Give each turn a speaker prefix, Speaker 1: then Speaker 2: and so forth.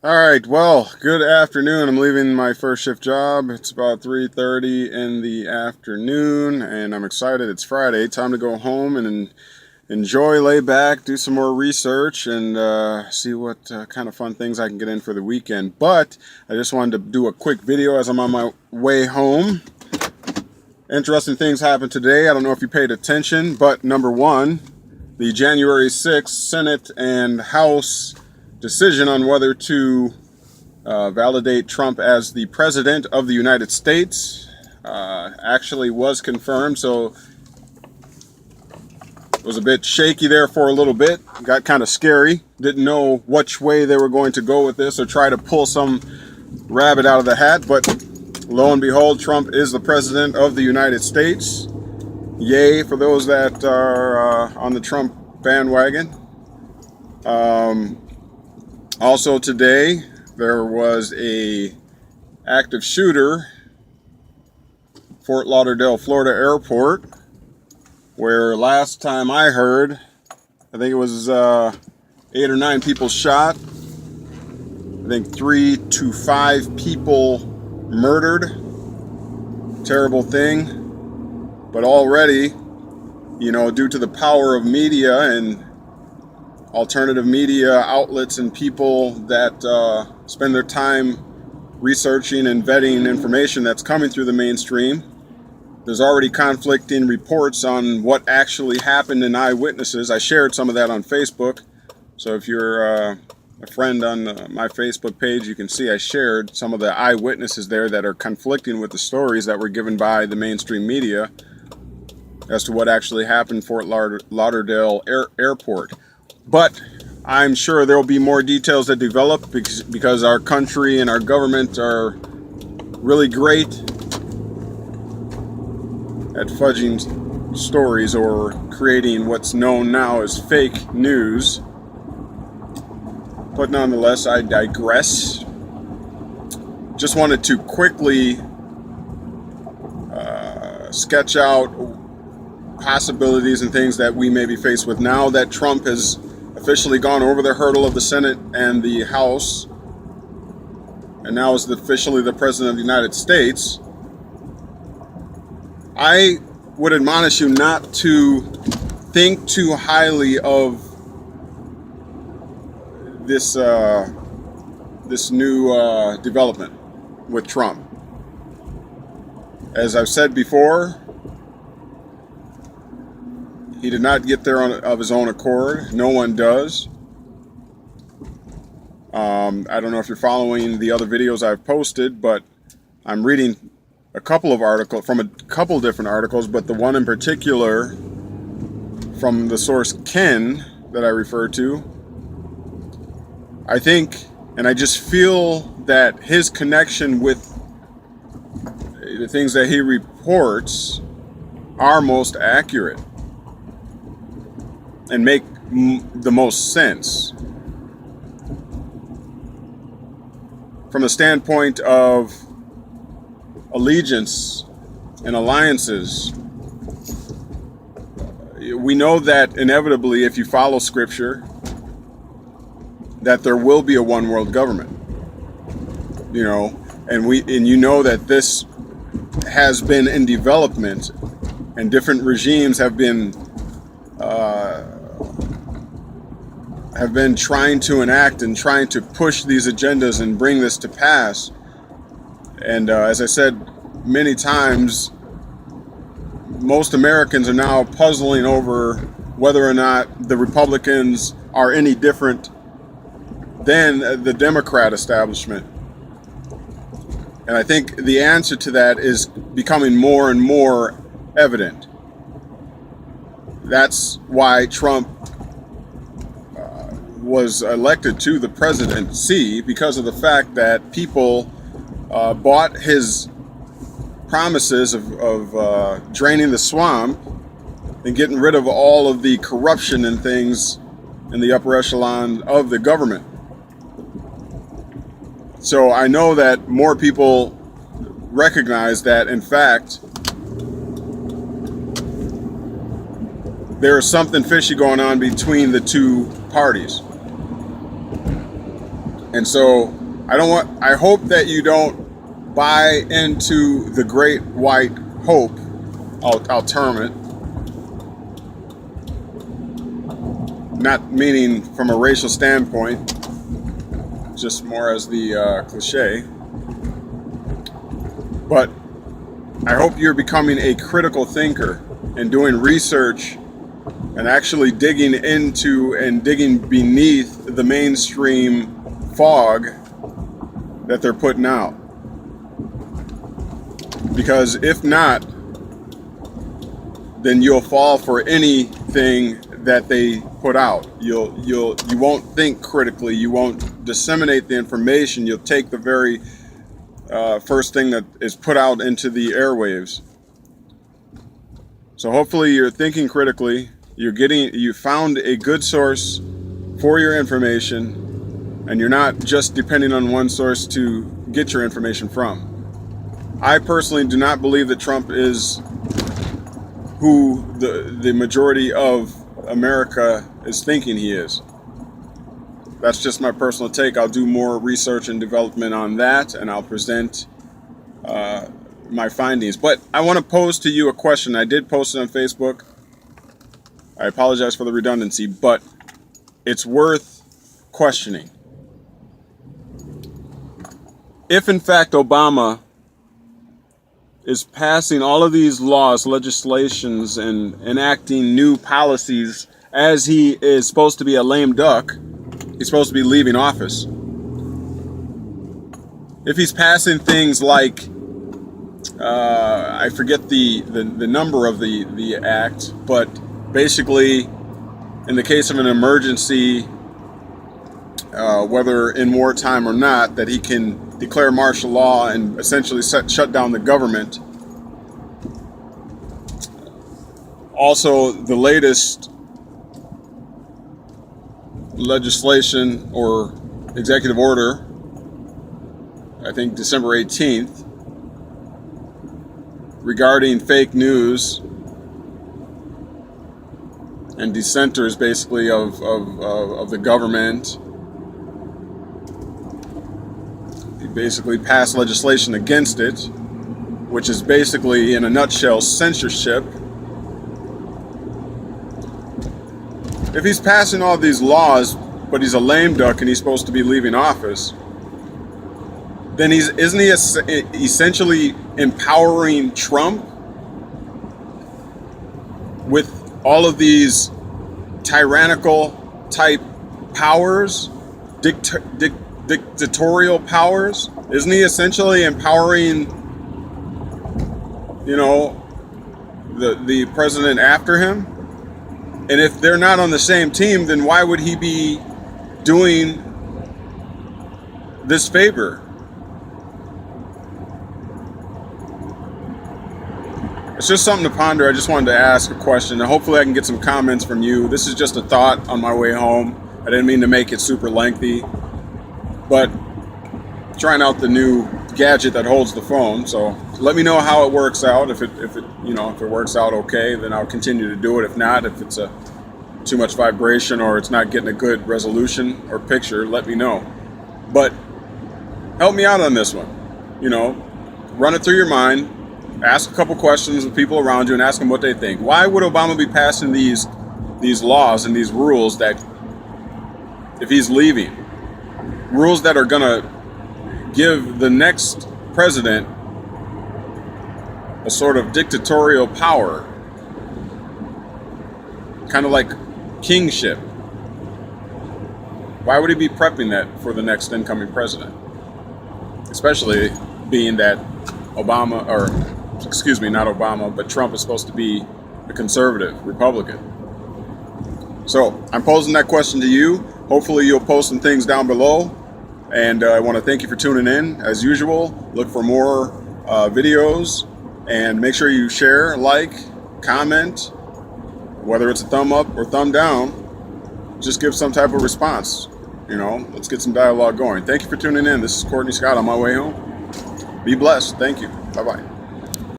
Speaker 1: All right, well, good afternoon. I'm leaving my first shift job. It's about 3:30 in the afternoon, and I'm excited. It's Friday. Time to go home and enjoy, lay back, do some more research, and see what kind of fun things I can get in for the weekend. But I just wanted to do a quick video as I'm on my way home. Interesting things happened today. I don't know if you paid attention, but number one, the January 6th Senate and House decision on whether to validate Trump as the President of the United States actually was confirmed. So it was a bit shaky there for a little bit. Got kind of scary. Didn't know which way they were going to go with this or try to pull some rabbit out of the hat. But lo and behold, Trump is the President of the United States. Yay for those that are on the Trump bandwagon. Also today, there was a active shooter, Fort Lauderdale, Florida airport, where last time I heard, I think it was 8 or 9 people shot. I think 3 to 5 people murdered. Terrible thing. But already, due to the power of media and alternative media outlets and people that spend their time researching and vetting information that's coming through the mainstream, there's already conflicting reports on what actually happened in eyewitnesses. I shared some of that on Facebook. So if you're a friend on my Facebook page, you can see I shared some of the eyewitnesses there that are conflicting with the stories that were given by the mainstream media as to what actually happened in Fort Lauderdale Airport. But I'm sure there will be more details that develop because our country and our government are really great at fudging stories or creating what's known now as fake news. But nonetheless, I digress. Just wanted to quickly sketch out possibilities and things that we may be faced with now that Trump has officially gone over the hurdle of the Senate and the House and now is officially the President of the United States. I would admonish you not to think too highly of this new development with Trump. As I've said before, he did not get there of his own accord. No one does. I don't know if you're following the other videos I've posted, but I'm reading a couple of articles from a couple different articles, but the one in particular from the source Ken that I refer to, I think, and I just feel that his connection with the things that he reports are most accurate and make the most sense from the standpoint of allegiance and alliances. We know that inevitably, if you follow scripture, that there will be a one world government, and you know that this has been in development and different regimes have been trying to enact and trying to push these agendas and bring this to pass. And as I said many times, most Americans are now puzzling over whether or not the Republicans are any different than the Democrat establishment. And I think the answer to that is becoming more and more evident. That's why Trump was elected to the presidency, because of the fact that people bought his promises of draining the swamp and getting rid of all of the corruption and things in the upper echelon of the government. So I know that more people recognize that, in fact, there is something fishy going on between the two parties. And so I hope that you don't buy into the great white hope, I'll term it, not meaning from a racial standpoint, just more as the cliche. But I hope you're becoming a critical thinker and doing research and actually digging into and digging beneath the mainstream fog that they're putting out. Because if not, then you'll fall for anything that they put out. You won't think critically. You won't disseminate the information. You'll take the very first thing that is put out into the airwaves. So hopefully you're thinking critically. You found a good source for your information, and you're not just depending on one source to get your information from. I personally do not believe that Trump is who the majority of America is thinking he is. That's just my personal take. I'll do more research and development on that, and I'll present my findings. But I want to pose to you a question. I did post it on Facebook. I apologize for the redundancy, but it's worth questioning. If in fact Obama is passing all of these laws, legislations, and enacting new policies as he is supposed to be a lame duck, he's supposed to be leaving office. If he's passing things like, I forget the number of the act, but basically, in the case of an emergency, whether in wartime or not, that he can declare martial law and essentially shut down the government. Also, the latest legislation or executive order, I think December 18th, regarding fake news and dissenters basically of the government. He basically passed legislation against it, which is basically, in a nutshell, censorship. If he's passing all these laws, but he's a lame duck and he's supposed to be leaving office, then isn't he essentially empowering Trump with all of these tyrannical type powers, dictatorial powers? Isn't he essentially empowering, the president after him? And if they're not on the same team, then why would he be doing this favor? It's just something to ponder. I just wanted to ask a question, and hopefully I can get some comments from you. This is just a thought on my way home. I didn't mean to make it super lengthy, but trying out the new gadget that holds the phone. So let me know how it works out. If it works out okay, then I'll continue to do it. If not, if it's too much vibration or it's not getting a good resolution or picture, let me know. But help me out on this one. Run it through your mind. Ask a couple questions of people around you and ask them what they think. Why would Obama be passing these laws and these rules that, if he's leaving, rules that are going to give the next president a sort of dictatorial power, kind of like kingship? Why would he be prepping that for the next incoming president? Especially being that not Obama, but Trump is supposed to be a conservative Republican. So I'm posing that question to you. Hopefully you'll post some things down below. And I want to thank you for tuning in. As usual, look for more videos, and make sure you share, like, comment, whether it's a thumb up or thumb down. Just give some type of response. Let's get some dialogue going. Thank you for tuning in. This is Courtney Scott on my way home. Be blessed. Thank you. Bye-bye.